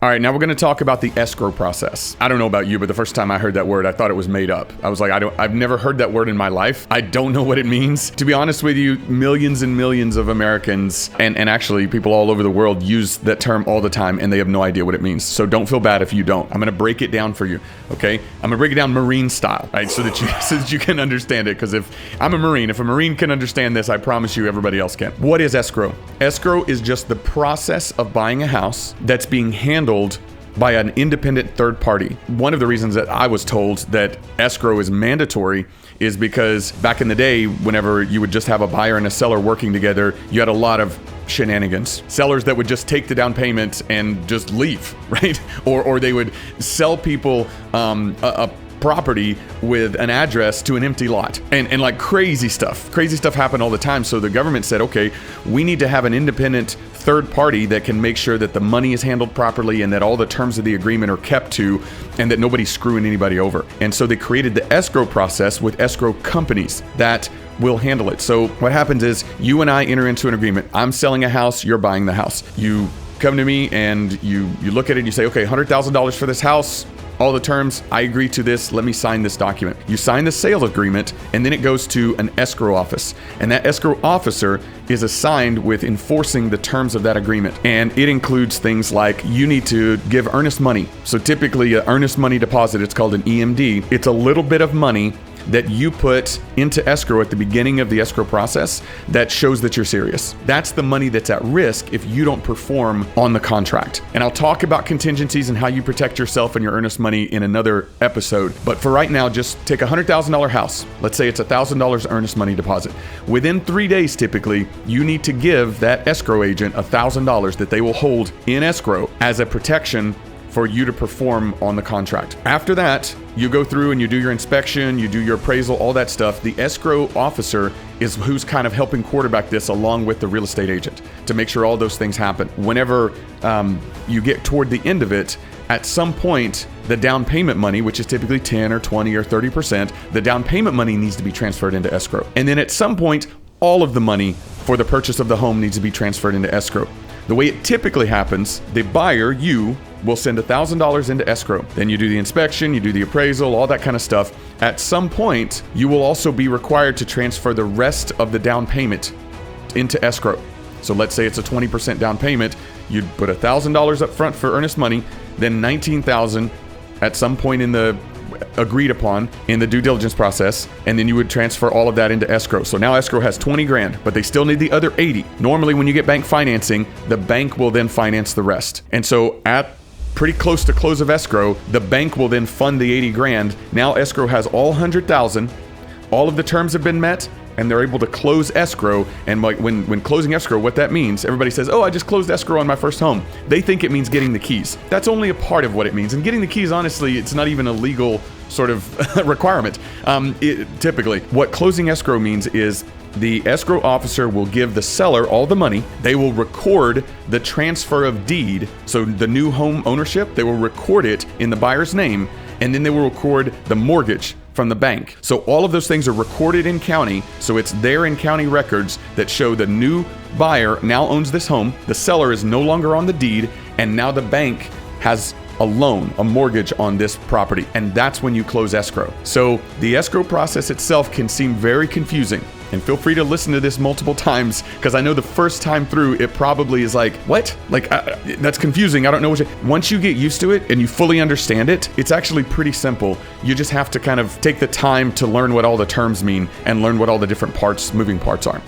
All right, now we're going to talk about the escrow process. I don't know about you, but the first time I heard that word, I thought it was made up. I was like, I've never heard that word in my life. I don't know what it means. To be honest with you, millions and millions of Americans and actually people all over the world use that term all the time, and they have no idea what it means. So don't feel bad if you don't. I'm going to break it down for you, okay? I'm going to break it down Marine style, right? So that you can understand it. Because if I'm a Marine, if a Marine can understand this, I promise you everybody else can. What is escrow? Escrow is just the process of buying a house that's being handled by an independent third party. One of the reasons that I was told that escrow is mandatory is because back in the day, whenever you would just have a buyer and a seller working together, you had a lot of shenanigans. Sellers that would just take the down payment and just leave, right? Or they would sell people a property with an address to an empty lot and like crazy stuff happened all the time. So the government said, okay, we need to have an independent third party that can make sure that the money is handled properly and that all the terms of the agreement are kept to and that nobody's screwing anybody over. And so they created the escrow process with escrow companies that will handle it. So what happens is you and I enter into an agreement. I'm selling a house, you're buying the house. You come to me and you look at it and you say, okay, $100,000 for this house. All the terms, I agree to this, let me sign this document. You sign the sales agreement, and then it goes to an escrow office. And that escrow officer is assigned with enforcing the terms of that agreement. And it includes things like you need to give earnest money. So typically, an earnest money deposit, it's called an EMD. It's a little bit of money that you put into escrow at the beginning of the escrow process that shows that you're serious. That's the money that's at risk if you don't perform on the contract. And I'll talk about contingencies and how you protect yourself and your earnest money in another episode. But for right now, just take a $100,000 house. Let's say it's $1,000 earnest money deposit. Within 3 days, typically, you need to give that escrow agent $1,000 that they will hold in escrow as a protection for you to perform on the contract. After that, you go through and you do your inspection, you do your appraisal, all that stuff. The escrow officer is who's kind of helping quarterback this along with the real estate agent to make sure all those things happen. Whenever you get toward the end of it, at some point, the down payment money, which is typically 10 or 20 or 30%, the down payment money needs to be transferred into escrow. And then at some point, all of the money for the purchase of the home needs to be transferred into escrow. The way it typically happens, the buyer, you, will send $1,000 into escrow. Then you do the inspection, you do the appraisal, all that kind of stuff. At some point, you will also be required to transfer the rest of the down payment into escrow. So let's say it's a 20% down payment. You'd put $1,000 up front for earnest money, then $19,000 at some point in the agreed upon in the due diligence process, and then you would transfer all of that into escrow. So now escrow has 20 grand, but they still need the other 80. Normally when you get bank financing, the bank will then finance the rest. And so at pretty close to close of escrow, the bank will then fund the 80 grand. Now escrow has all 100,000, all of the terms have been met, and they're able to close escrow. And like when closing escrow, what that means, everybody says, oh, I just closed escrow on my first home. They think it means getting the keys. That's only a part of what it means. And getting the keys, honestly, it's not even a legal sort of requirement. Typically, what closing escrow means is the escrow officer will give the seller all the money. They will record the transfer of deed. So the new home ownership, they will record it in the buyer's name, and then they will record the mortgage from the bank. So all of those things are recorded in county. So it's there in county records that show the new buyer now owns this home. The seller is no longer on the deed, and now the bank has a loan, a mortgage on this property. And that's when you close escrow. So the escrow process itself can seem very confusing. And feel free to listen to this multiple times, because I know the first time through, it probably is like, what? Like, that's confusing. I don't know what Once you get used to it and you fully understand it, it's actually pretty simple. You just have to kind of take the time to learn what all the terms mean and learn what all the different moving parts are.